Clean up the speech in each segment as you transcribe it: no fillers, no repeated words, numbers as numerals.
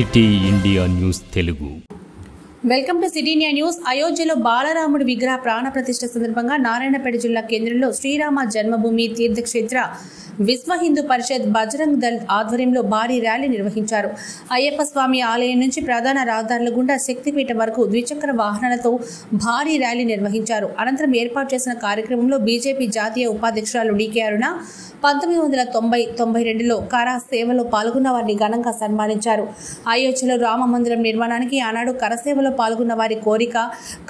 City India news Telugu. Welcome to city India news. అయోధ్యలో బాలరాముడి విగ్రహ ప్రాణ ప్రతిష్ఠ సందర్భంగా నారాయణపేట జిల్లా కేంద్రంలో శ్రీరామ జన్మభూమి తీర్థక్షేత్ర విశ్వ హిందూ పరిషత్ బజరంగ్ దళ్ ఆధ్వర్యంలో భారీ ర్యాలీ నిర్వహించారు. అయ్యప్ప స్వామి ఆలయం నుంచి ప్రధాన రహదారుల గుండా శక్తిపీఠం వరకు ద్విచక్ర వాహనాలతో భారీ ర్యాలీ నిర్వహించారు. అనంతరం ఏర్పాటు చేసిన కార్యక్రమంలో బీజేపీ జాతీయ ఉపాధ్యక్షురాలు డీకే అరుణ 1992లో కర సేవలో పాల్గొన్న వారిని ఘనంగా సన్మానించారు. అయోధ్యలో రామ మందిరం నిర్మాణానికి ఆనాడు కరసేవలో పాల్గొన్న వారి కోరిక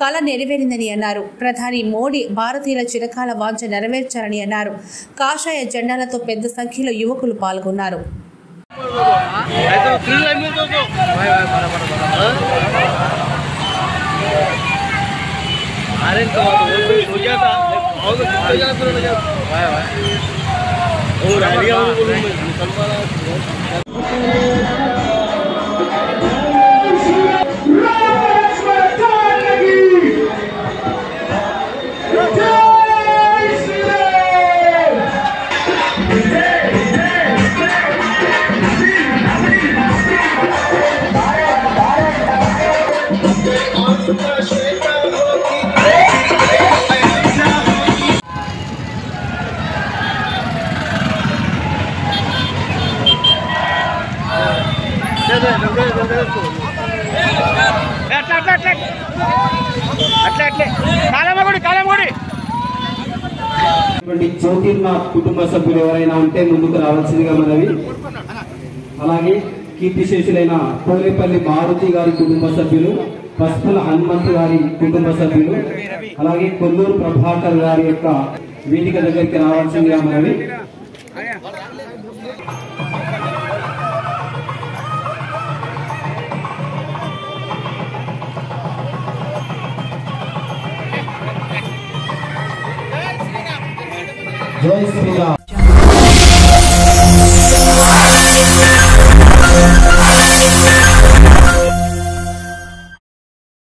కళ నెరవేరిందని అన్నారు. ప్రధాని మోడీ భారతీయుల చిరకాల వాంఛ నెరవేర్చారని అన్నారు. కాషాయ జెండాలతో పెద్ద సంఖ్యలో యువకులు పాల్గొన్నారు. జ్యోతిర్నాథ్ కుటుంబ సభ్యులు ఎవరైనా ఉంటే ముందుకు రావాల్సిందిగా మనవి. అలాగే కీర్తిశేషులైన పోలేపల్లి మారుతి గారి కుటుంబ సభ్యులు, పసుపుల హనుమంతు గారి కుటుంబ సభ్యులు, అలాగే కొల్లూరు ప్రభాకర్ గారి యొక్క వేదిక దగ్గరికి రావాల్సిందిగా మనవి. జై శ్రీరామ్.